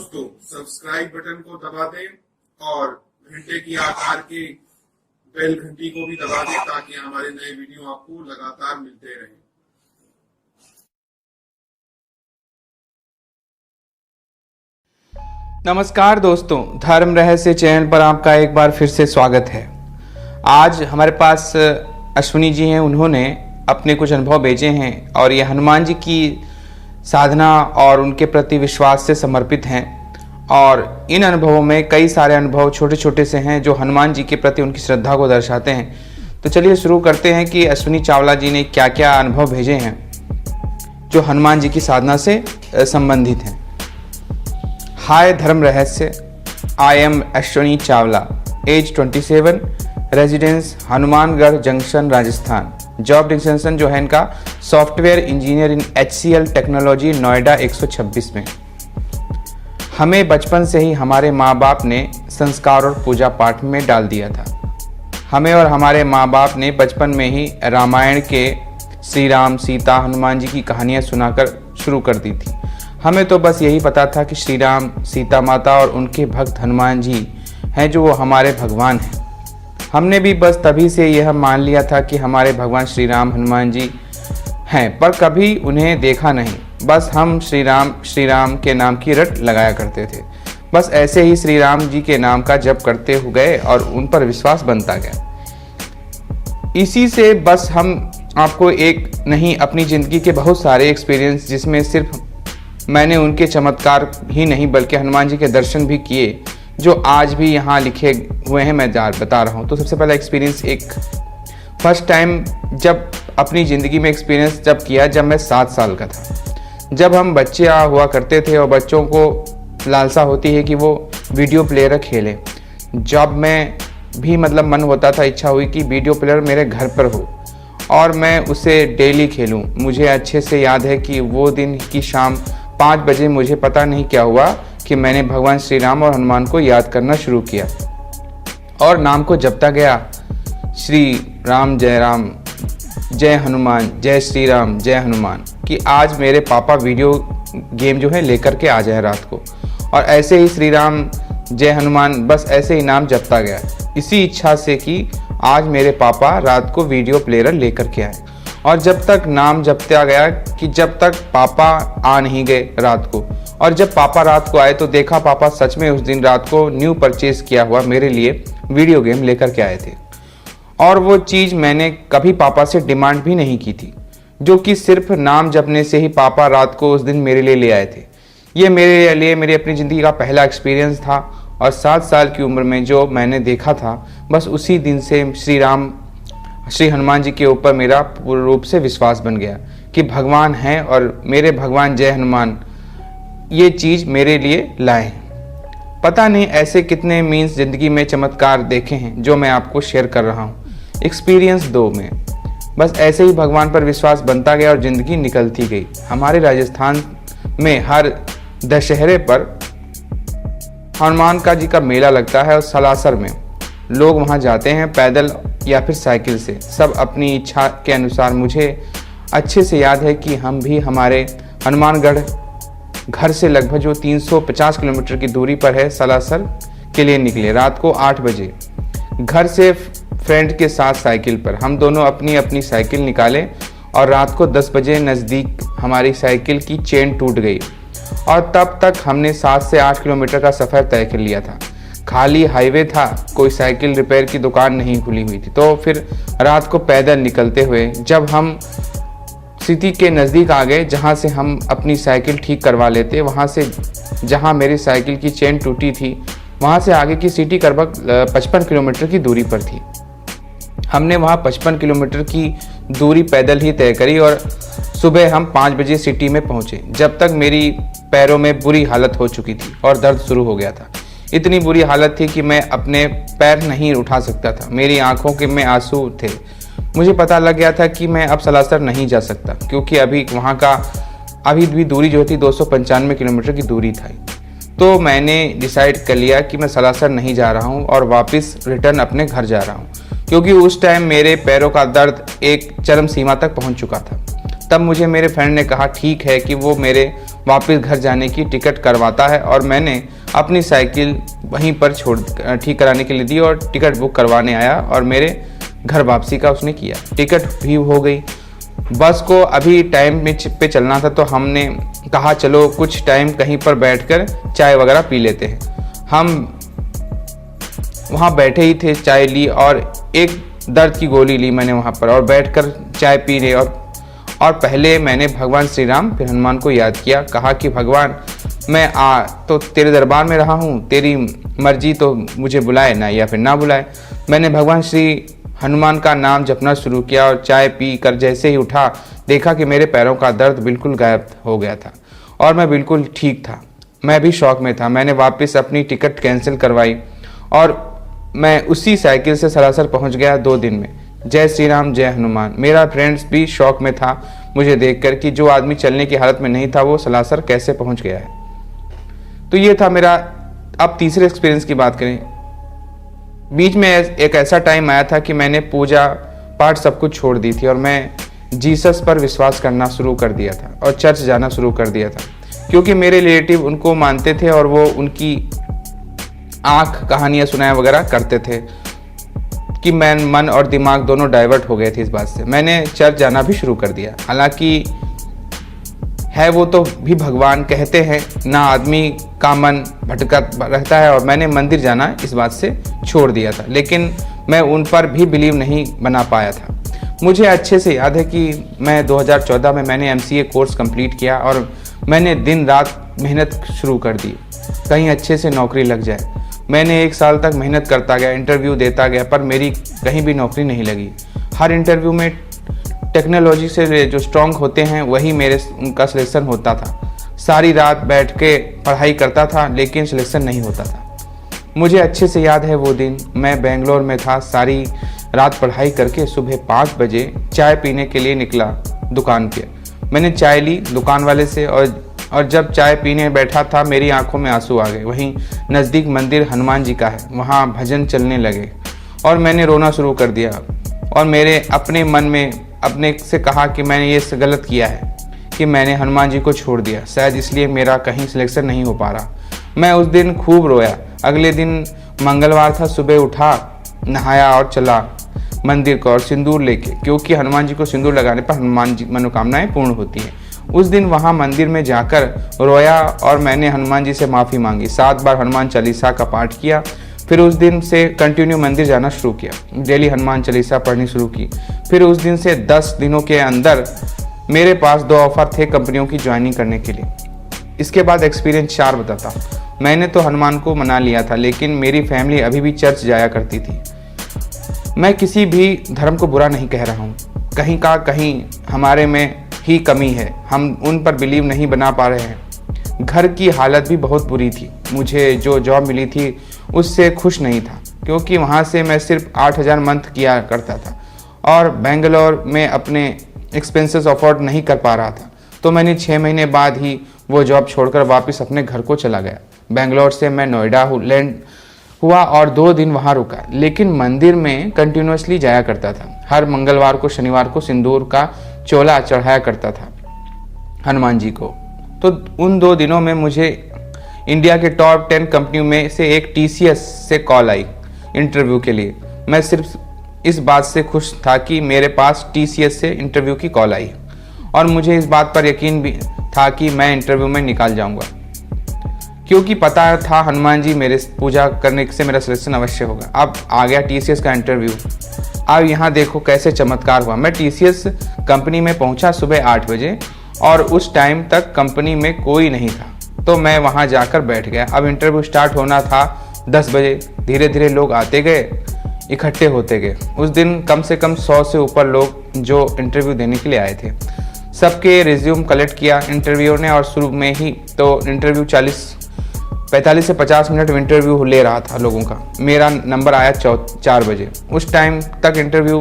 दोस्तों subscribe button को दबा दें और घंटे की आकार की बेल घंटी को भी दबा दें ताकि हमारे नए वीडियो आपको लगातार मिलते रहें। नमस्कार दोस्तों, धर्म रहस्य चैनल पर आपका एक बार फिर से स्वागत है। आज हमारे पास अश्विनी जी हैं। उन्होंने अपने कुछ अनुभव भेजे हैं और ये हनुमान जी की साधना और उनके प्रति विश्वास से समर्पित हैं। और इन अनुभवों में कई सारे अनुभव छोटे छोटे से हैं जो हनुमान जी के प्रति उनकी श्रद्धा को दर्शाते हैं। तो चलिए शुरू करते हैं कि अश्विनी चावला जी ने क्या क्या अनुभव भेजे हैं जो हनुमान जी की साधना से संबंधित हैं। हाय धर्म रहस्य, I am Ashwini Chawla, age 27, residence Hanumangarh junction Rajasthan. Job distinction जो है इनका software engineer in HCL technology, Noida 126 में। हमें बचपन से ही हमारे माँ बाप ने संस्कार और पूजा पाठ में डाल दिया था। हमें और हमारे माँ बाप ने बचपन में ही रामायण के श्री राम, सीता, हनुमान जी की कहानियाँ सुनाकर शुरू कर दी थी। हमें तो बस यही पता था कि श्री राम, सीता माता और उनके भक्त हनुमान जी हैं जो वो हमारे भगवान हैं। हमने भी बस तभी से यह मान लिया था कि हमारे भगवान श्री राम, हनुमान जी हैं, पर कभी उन्हें देखा नहीं। बस हम श्री राम के नाम की रट लगाया करते थे। बस ऐसे ही श्री राम जी के नाम का जप करते हुए गए और उन पर विश्वास बनता गया। इसी से बस हम आपको एक नहीं, अपनी ज़िंदगी के बहुत सारे एक्सपीरियंस, जिसमें सिर्फ मैंने उनके चमत्कार ही नहीं बल्कि हनुमान जी के दर्शन भी किए जो आज भी यहाँ लिखे हुए हैं, मैं बता रहा हूँ। तो सबसे पहला एक्सपीरियंस, एक फर्स्ट टाइम जब अपनी ज़िंदगी में एक्सपीरियंस जब किया, जब मैं 7 साल का था। जब हम बच्चे हुआ करते थे और बच्चों को लालसा होती है कि वो वीडियो प्लेयर खेलें। जब मैं भी मन होता था, इच्छा हुई कि वीडियो प्लेयर मेरे घर पर हो और मैं उसे डेली खेलूं। मुझे अच्छे से याद है कि वो दिन की शाम 5 बजे मुझे पता नहीं क्या हुआ कि मैंने भगवान श्री राम और हनुमान को याद करना शुरू किया और नाम को जपता गया। श्री राम, जय हनुमान, जय श्री राम, जय हनुमान, कि आज मेरे पापा वीडियो गेम जो है लेकर के आ जाए रात को। और ऐसे ही श्री राम, जय हनुमान, बस ऐसे ही नाम जपता गया, इसी इच्छा से कि आज मेरे पापा रात को वीडियो प्लेयर लेकर के आए। और जब तक नाम जपता गया कि जब तक पापा आ नहीं गए रात को, और जब पापा रात को आए तो देखा पापा सच में उस दिन रात को न्यू परचेज किया हुआ मेरे लिए वीडियो गेम लेकर के आए थे। और वो चीज़ मैंने कभी पापा से डिमांड भी नहीं की थी, जो कि सिर्फ नाम जपने से ही पापा रात को उस दिन मेरे लिए ले आए थे। ये मेरे लिए मेरी अपनी ज़िंदगी का पहला एक्सपीरियंस था। और 7 साल की उम्र में जो मैंने देखा था, बस उसी दिन से श्री हनुमान जी के ऊपर मेरा पूर्ण रूप से विश्वास बन गया कि भगवान हैं और मेरे भगवान जय हनुमान ये चीज़ मेरे लिए लाए हैं। पता नहीं ऐसे कितने मीन्स ज़िंदगी में चमत्कार देखे हैं जो मैं आपको शेयर कर रहा हूँ। एक्सपीरियंस 2 में बस ऐसे ही भगवान पर विश्वास बनता गया और ज़िंदगी निकलती गई। हमारे राजस्थान में हर दशहरे पर हनुमान का जी का मेला लगता है और सलासर में लोग वहाँ जाते हैं पैदल या फिर साइकिल से, सब अपनी इच्छा के अनुसार। मुझे अच्छे से याद है कि हम भी हमारे हनुमानगढ़ घर से लगभग जो 350 किलोमीटर की दूरी पर है सलासर के लिए निकले। रात को 8 बजे घर से फ्रेंड के साथ साइकिल पर हम दोनों अपनी अपनी साइकिल निकाले और रात को 10 बजे नज़दीक हमारी साइकिल की चेन टूट गई और तब तक हमने 7 से 8 किलोमीटर का सफ़र तय कर लिया था। खाली हाईवे था, कोई साइकिल रिपेयर की दुकान नहीं खुली हुई थी। तो फिर रात को पैदल निकलते हुए जब हम सिटी के नज़दीक आ गए, जहाँ से हम अपनी साइकिल ठीक करवा लेते, वहाँ से जहाँ मेरी साइकिल की चेन टूटी थी वहाँ से आगे की सिटी लगभग 55 किलोमीटर की दूरी पर थी। हमने वहाँ 55 किलोमीटर की दूरी पैदल ही तय करी और सुबह हम 5 बजे सिटी में पहुँचे। जब तक मेरी पैरों में बुरी हालत हो चुकी थी और दर्द शुरू हो गया था। इतनी बुरी हालत थी कि मैं अपने पैर नहीं उठा सकता था। मेरी आंखों के में आंसू थे। मुझे पता लग गया था कि मैं अब सलासर नहीं जा सकता, क्योंकि अभी वहाँ का भी दूरी जो थी 295 किलोमीटर की दूरी थी। तो मैंने डिसाइड कर लिया कि मैं सलासर नहीं जा रहा हूँ और वापस रिटर्न अपने घर जा रहा हूँ, क्योंकि उस टाइम मेरे पैरों का दर्द एक चरम सीमा तक पहुँच चुका था। तब मुझे मेरे फ्रेंड ने कहा ठीक है कि वो मेरे वापस घर जाने की टिकट करवाता है और मैंने अपनी साइकिल वहीं पर ठीक कराने के लिए दी और टिकट बुक करवाने आया और मेरे घर वापसी का उसने किया। टिकट भी हो गई। बस को अभी टाइम पे चलना था तो हमने कहा चलो कुछ टाइम कहीं पर बैठकर चाय वगैरह पी लेते हैं। हम वहाँ बैठे ही थे, चाय ली और एक दर्द की गोली ली मैंने वहाँ पर और बैठकर चाय पी रहे और पहले मैंने भगवान श्री राम फिर हनुमान को याद किया। कहा कि भगवान मैं तो तेरे दरबार में रहा हूँ, तेरी मर्जी तो मुझे बुलाए ना या फिर ना बुलाए। मैंने भगवान श्री हनुमान का नाम जपना शुरू किया और चाय पी कर जैसे ही उठा देखा कि मेरे पैरों का दर्द बिल्कुल गायब हो गया था और मैं बिल्कुल ठीक था। मैं भी शौक में था। मैंने वापस अपनी टिकट कैंसिल करवाई और मैं उसी साइकिल से सरासर पहुंच गया 2 दिन में। जय श्री राम, जय हनुमान। मेरा फ्रेंड्स भी शौक में था मुझे देखकर कि जो आदमी चलने की हालत में नहीं था वो सरासर कैसे पहुंच गया है। तो ये था मेरा। अब तीसरे एक्सपीरियंस की बात करें। बीच में एक ऐसा टाइम आया था कि मैंने पूजा पाठ सब कुछ छोड़ दी थी और मैं जीसस पर विश्वास करना शुरू कर दिया था और चर्च जाना शुरू कर दिया था, क्योंकि मेरे रिलेटिव उनको मानते थे और वो उनकी आंख कहानियाँ सुनाया वगैरह करते थे कि मैं मन और दिमाग दोनों डाइवर्ट हो गए थे इस बात से। मैंने चर्च जाना भी शुरू कर दिया। हालांकि है वो तो भी भगवान कहते हैं ना, आदमी का मन भटका रहता है और मैंने मंदिर जाना इस बात से छोड़ दिया था, लेकिन मैं उन पर भी बिलीव नहीं बना पाया था। मुझे अच्छे से याद है कि मैं 2014 में मैंने MCA कोर्स कंप्लीट किया और मैंने दिन रात मेहनत शुरू कर दी कहीं अच्छे से नौकरी लग जाए। मैंने 1 साल तक मेहनत करता गया, इंटरव्यू देता गया, पर मेरी कहीं भी नौकरी नहीं लगी। हर इंटरव्यू में टेक्नोलॉजी से जो स्ट्रॉन्ग होते हैं वही उनका सिलेक्शन होता था। सारी रात बैठ के पढ़ाई करता था लेकिन सिलेक्शन नहीं होता था। मुझे अच्छे से याद है वो दिन मैं बेंगलोर में था। सारी रात पढ़ाई करके सुबह 5 बजे चाय पीने के लिए निकला दुकान पे। मैंने चाय ली दुकान वाले से और जब चाय पीने बैठा था मेरी आंखों में आंसू आ गए। वहीं नज़दीक मंदिर हनुमान जी का है, वहाँ भजन चलने लगे और मैंने रोना शुरू कर दिया और मेरे अपने मन में अपने से कहा कि मैंने ये गलत किया है कि मैंने हनुमान जी को छोड़ दिया, शायद इसलिए मेरा कहीं सिलेक्शन नहीं हो पा रहा। मैं उस दिन खूब रोया। अगले दिन मंगलवार था, सुबह उठा, नहाया और चला मंदिर को और सिंदूर लेके, क्योंकि हनुमान जी को सिंदूर लगाने पर हनुमान जी मनोकामनाएं पूर्ण होती हैं। उस दिन वहाँ मंदिर में जाकर रोया और मैंने हनुमान जी से माफ़ी मांगी। 7 बार हनुमान चालीसा का पाठ किया। फिर उस दिन से कंटिन्यू मंदिर जाना शुरू किया, डेली हनुमान चालीसा पढ़नी शुरू की। फिर उस दिन से 10 दिनों के अंदर मेरे पास 2 ऑफर थे कंपनियों की ज्वाइनिंग करने के लिए। इसके बाद एक्सपीरियंस 4 बताता। मैंने तो हनुमान को मना लिया था, लेकिन मेरी फैमिली अभी भी चर्च जाया करती थी। मैं किसी भी धर्म को बुरा नहीं कह रहा हूँ, कहीं हमारे में ही कमी है, हम उन पर बिलीव नहीं बना पा रहे हैं। घर की हालत भी बहुत बुरी थी। मुझे जो जॉब मिली थी उससे खुश नहीं था, क्योंकि वहाँ से मैं सिर्फ 8,000 मंथ किया करता था और बेंगलोर में अपने एक्सपेंसेस अफोर्ड नहीं कर पा रहा था। तो मैंने 6 महीने बाद ही वो जॉब छोड़कर वापस अपने घर को चला गया। बेंगलोर से मैं नोएडा लैंड हुआ और 2 दिन वहाँ रुका, लेकिन मंदिर में कंटिन्यूसली जाया करता था। हर मंगलवार को शनिवार को सिंदूर का चोला चढ़ाया करता था हनुमान जी को। तो उन 2 दिनों में मुझे इंडिया के टॉप 10 कंपनियों में से एक TCS से कॉल आई इंटरव्यू के लिए। मैं सिर्फ इस बात से खुश था कि मेरे पास TCS से इंटरव्यू की कॉल आई और मुझे इस बात पर यकीन भी था कि मैं इंटरव्यू में निकाल जाऊंगा, क्योंकि पता था हनुमान जी मेरे पूजा करने से मेरा सिलेक्शन अवश्य होगा। अब आ गया TCS का इंटरव्यू। अब यहाँ देखो कैसे चमत्कार हुआ। मैं TCS कंपनी में पहुँचा सुबह 8 बजे और उस टाइम तक कंपनी में कोई नहीं था, तो मैं वहाँ जाकर बैठ गया। अब इंटरव्यू स्टार्ट होना था 10 बजे। धीरे धीरे लोग आते गए, इकट्ठे होते गए। उस दिन कम से कम 100 से ऊपर लोग जो इंटरव्यू देने के लिए आए थे। सबके रिज्यूम कलेक्ट किया इंटरव्यू ने और शुरू में ही तो इंटरव्यू 45 से 50 मिनट इंटरव्यू ले रहा था लोगों का। मेरा नंबर आया 4 बजे। उस टाइम तक इंटरव्यू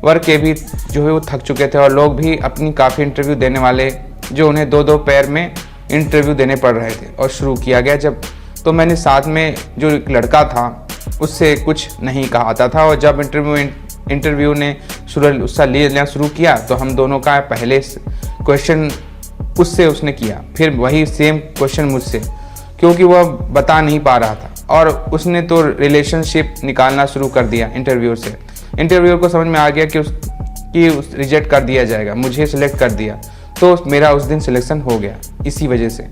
वर्क के भी जो है वो थक चुके थे और लोग भी अपनी काफ़ी इंटरव्यू देने वाले जो उन्हें 2-2 पैर में इंटरव्यू देने पड़ रहे थे। और शुरू किया गया जब तो मैंने साथ में जो एक लड़का था उससे कुछ नहीं कहा आता था और जब इंटरव्यू ने उसका लेना शुरू किया तो हम दोनों का पहले क्वेश्चन उससे उसने किया, फिर वही सेम क्वेश्चन मुझसे, क्योंकि वह बता नहीं पा रहा था। और उसने तो रिलेशनशिप निकालना शुरू कर दिया इंटरव्यूअर से। इंटरव्यूअर को समझ में आ गया कि रिजेक्ट कर दिया जाएगा, मुझे सिलेक्ट कर दिया, तो मेरा उस दिन सिलेक्शन हो गया। इसी वजह से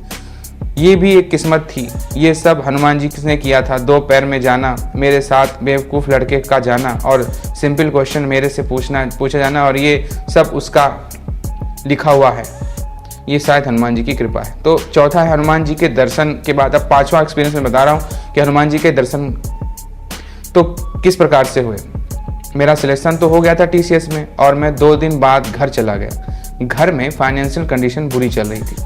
ये भी एक किस्मत थी। ये सब हनुमान जी ने किया था। 2 पैर में जाना, मेरे साथ बेवकूफ़ लड़के का जाना और सिंपल क्वेश्चन मेरे से पूछा जाना, और ये सब उसका लिखा हुआ है। ये शायद हनुमान जी की कृपा है। तो चौथा है हनुमान जी के दर्शन के बाद। अब 5वां एक्सपीरियंस में बता रहा हूँ कि हनुमान जी के दर्शन तो किस प्रकार से हुए। मेरा सिलेक्शन तो हो गया था TCS में, और मैं 2 दिन बाद घर चला गया। घर में फाइनेंशियल कंडीशन बुरी चल रही थी।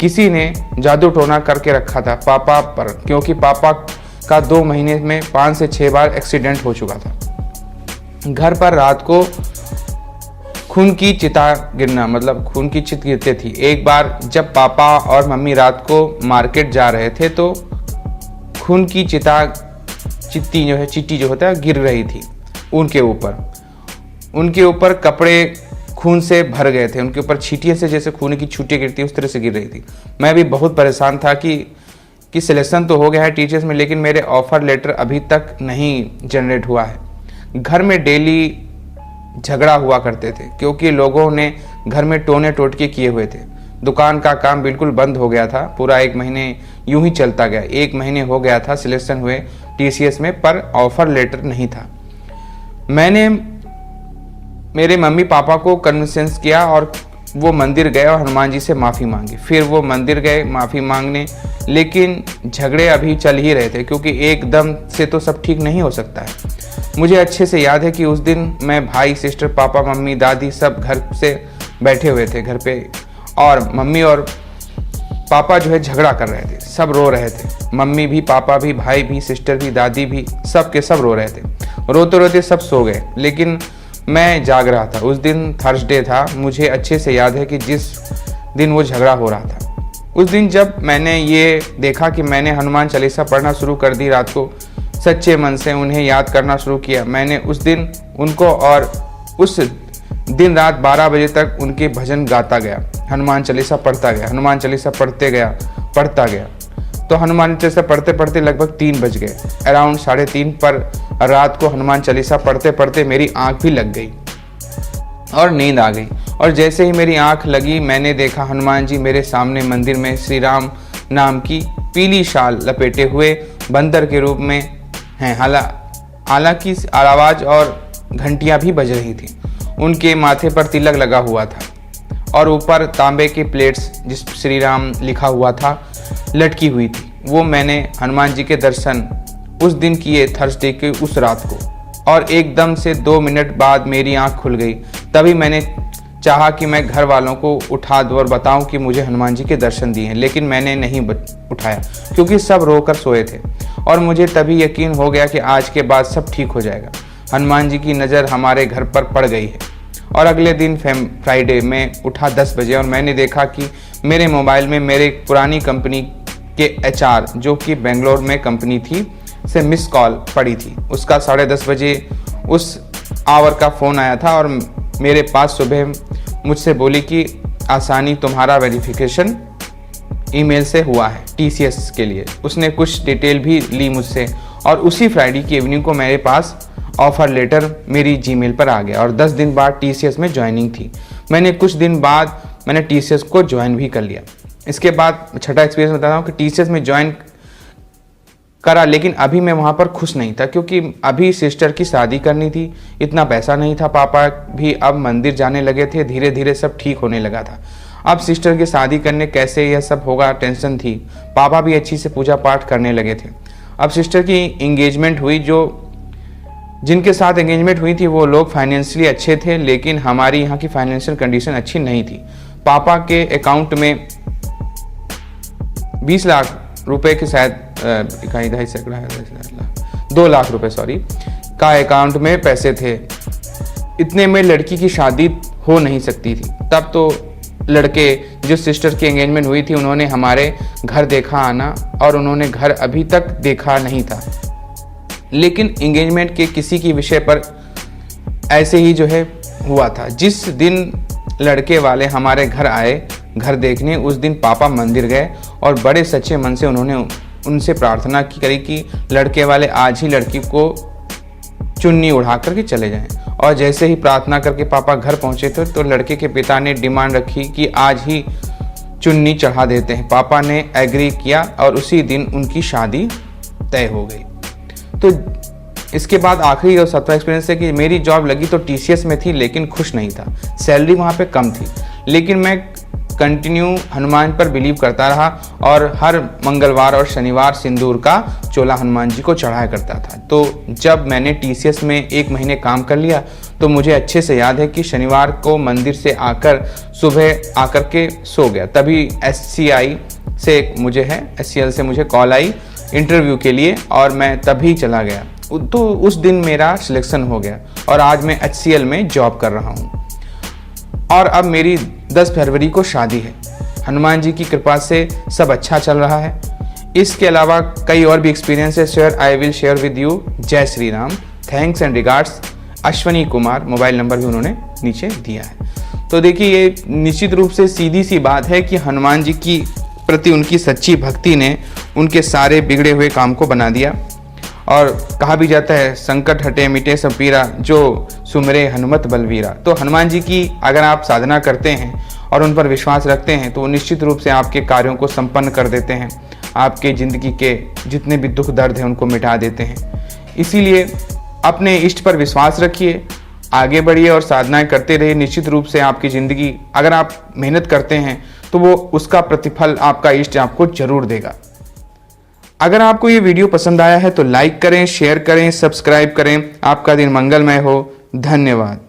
किसी ने जादू टोना करके रखा था पापा पर, क्योंकि पापा का 2 महीने में 5 से 6 बार एक्सीडेंट हो चुका था। घर पर रात को खून की चिता गिरना, मतलब खून की चित गिरती थी। एक बार जब पापा और मम्मी रात को मार्केट जा रहे थे तो खून की चिट्टी जो होता है गिर रही थी उनके ऊपर कपड़े खून से भर गए थे। उनके ऊपर छींटियों से जैसे खून की छींटियाँ गिरती उस तरह से गिर रही थी। मैं भी बहुत परेशान था कि सिलेक्शन तो हो गया है टीचर्स में, लेकिन मेरे ऑफर लेटर अभी तक नहीं जनरेट हुआ है। घर में डेली झगड़ा हुआ करते थे, क्योंकि लोगों ने घर में टोने टोटके किए हुए थे। दुकान का काम बिल्कुल बंद हो गया था। पूरा 1 महीने यूं ही चलता गया। 1 महीने हो गया था सिलेक्शन हुए TCS में, पर ऑफर लेटर नहीं था। मैंने मेरे मम्मी पापा को कन्विंस किया और वो मंदिर गए और हनुमान जी से माफ़ी मांगी। फिर वो मंदिर गए माफ़ी मांगने, लेकिन झगड़े अभी चल ही रहे थे, क्योंकि एकदम से तो सब ठीक नहीं हो सकता है। मुझे अच्छे से याद है कि उस दिन मैं, भाई, सिस्टर, पापा, मम्मी, दादी सब घर से बैठे हुए थे घर पे, और मम्मी और पापा जो है झगड़ा कर रहे थे। सब रो रहे थे, मम्मी भी, पापा भी, भाई भी, सिस्टर भी, दादी भी, सब के सब रो रहे थे। रोते रोते सब सो गए, लेकिन मैं जाग रहा था। उस दिन थर्सडे था। मुझे अच्छे से याद है कि जिस दिन वो झगड़ा हो रहा था, उस दिन जब मैंने ये देखा कि मैंने हनुमान चालीसा पढ़ना शुरू कर दी, रात को सच्चे मन से उन्हें याद करना शुरू किया। मैंने उस दिन उनको, और उस दिन रात 12 बजे तक उनके भजन गाता गया, हनुमान चालीसा पढ़ता गया, हनुमान चालीसा पढ़ता गया। तो हनुमान चालीसा पढ़ते पढ़ते लगभग 3 बज गए। अराउंड 3:30 पर रात को हनुमान चालीसा पढ़ते पढ़ते मेरी आंख भी लग गई और नींद आ गई। और जैसे ही मेरी आंख लगी, मैंने देखा हनुमान जी मेरे सामने मंदिर में श्री राम नाम की पीली शाल लपेटे हुए बंदर के रूप में हैं। हालांकि आवाज़ और घंटियां भी बज रही थी। उनके माथे पर तिलक लगा हुआ था और ऊपर तांबे की प्लेट्स जिस श्री राम लिखा हुआ था लटकी हुई थी। वो मैंने हनुमान जी के दर्शन उस दिन किए, थर्सडे के उस रात को, और एकदम से 2 मिनट बाद मेरी आंख खुल गई। तभी मैंने चाहा कि मैं घर वालों को उठा दूँ और बताऊं कि मुझे हनुमान जी के दर्शन दिए हैं, लेकिन मैंने नहीं उठाया, क्योंकि सब रोकर सोए थे। और मुझे तभी यकीन हो गया कि आज के बाद सब ठीक हो जाएगा। हनुमान जी की नज़र हमारे घर पर पड़ गई है। और अगले दिन फ्राइडे में उठा 10 बजे, और मैंने देखा कि मेरे मोबाइल में मेरे पुरानी कंपनी के HR, जो कि बेंगलोर में कंपनी थी, से मिस कॉल पड़ी थी। उसका 10:30 बजे उस आवर का फ़ोन आया था और मेरे पास सुबह मुझसे बोली कि आसानी तुम्हारा वेरिफिकेशन ईमेल से हुआ है TCS के लिए। उसने कुछ डिटेल भी ली मुझसे, और उसी फ्राइडे की इवनिंग को मेरे पास ऑफ़र लेटर मेरी जीमेल पर आ गया, और 10 दिन बाद TCS में ज्वाइनिंग थी। मैंने कुछ दिन बाद मैंने TCS को ज्वाइन भी कर लिया। इसके बाद छठा एक्सपीरियंस बताता हूँ कि TCS में ज्वाइन करा, लेकिन अभी मैं वहाँ पर खुश नहीं था, क्योंकि अभी सिस्टर की शादी करनी थी। इतना पैसा नहीं था। पापा भी अब मंदिर जाने लगे थे। धीरे धीरे सब ठीक होने लगा था। अब सिस्टर की शादी करने कैसे यह सब होगा, टेंशन थी। पापा भी अच्छी से पूजा पाठ करने लगे थे। अब सिस्टर की इंगेजमेंट हुई। जिनके साथ एंगेजमेंट हुई थी वो लोग फाइनेंशियली अच्छे थे, लेकिन हमारी यहाँ की फाइनेंशियल कंडीशन अच्छी नहीं थी। पापा के अकाउंट में 20 लाख रुपए के शायद 2 लाख रुपए का अकाउंट में पैसे थे। इतने में लड़की की शादी हो नहीं सकती थी। तब तो लड़के जो सिस्टर की एंगेजमेंट हुई थी उन्होंने हमारे घर देखा आना, और उन्होंने घर अभी तक देखा नहीं था। लेकिन एंगेजमेंट के किसी की विषय पर ऐसे ही जो है हुआ था। जिस दिन लड़के वाले हमारे घर आए घर देखने। उस दिन पापा मंदिर गए और बड़े सच्चे मन से उन्होंने उनसे प्रार्थना करी कि लड़के वाले आज ही लड़की को चुन्नी उड़ा करके चले जाएं। और जैसे ही प्रार्थना करके पापा घर पहुंचे थे तो लड़के के पिता ने डिमांड रखी कि आज ही चुन्नी चढ़ा देते हैं। पापा ने एग्री किया और उसी दिन उनकी शादी तय हो गई। तो इसके बाद आखिरी और 7वां एक्सपीरियंस है कि मेरी जॉब लगी तो TCS में थी, लेकिन खुश नहीं था। सैलरी वहाँ पे कम थी, लेकिन मैं कंटिन्यू हनुमान पर बिलीव करता रहा और हर मंगलवार और शनिवार सिंदूर का चोला हनुमान जी को चढ़ाया करता था। तो जब मैंने TCS में 1 महीने काम कर लिया तो मुझे अच्छे से याद है कि शनिवार को मंदिर से आकर सुबह आकर के सो गया। तभी SCI से SCL से मुझे कॉल आई इंटरव्यू के लिए और मैं तभी चला गया। तो उस दिन मेरा सिलेक्शन हो गया और आज मैं HCL में जॉब कर रहा हूँ और अब मेरी 10 फरवरी को शादी है। हनुमान जी की कृपा से सब अच्छा चल रहा है। इसके अलावा कई और भी एक्सपीरियंस है share I will share with you. जय Shri Ram. Thanks and regards Ashwani Kumar. Mobile number भी उन्होंने नीचे दिया है। तो देखिए ये निश्चित रूप से सीधी सी बात है कि हनुमान जी की प्रति उनकी सच्ची भक्ति ने उनके सारे बिगड़े हुए काम को बना दिया। और कहा भी जाता है संकट हटे मिटे सब पीरा जो सुमरे हनुमत बलवीरा। तो हनुमान जी की अगर आप साधना करते हैं और उन पर विश्वास रखते हैं तो वो निश्चित रूप से आपके कार्यों को संपन्न कर देते हैं, आपके ज़िंदगी के जितने भी दुख दर्द हैं उनको मिटा देते हैं। इसीलिए अपने इष्ट पर विश्वास रखिए, आगे बढ़िए और साधनाएं करते रहिए। निश्चित रूप से आपकी ज़िंदगी अगर आप मेहनत करते हैं तो वो उसका प्रतिफल आपका इष्ट आपको जरूर देगा। अगर आपको ये वीडियो पसंद आया है तो लाइक करें, शेयर करें, सब्सक्राइब करें। आपका दिन मंगलमय हो। धन्यवाद।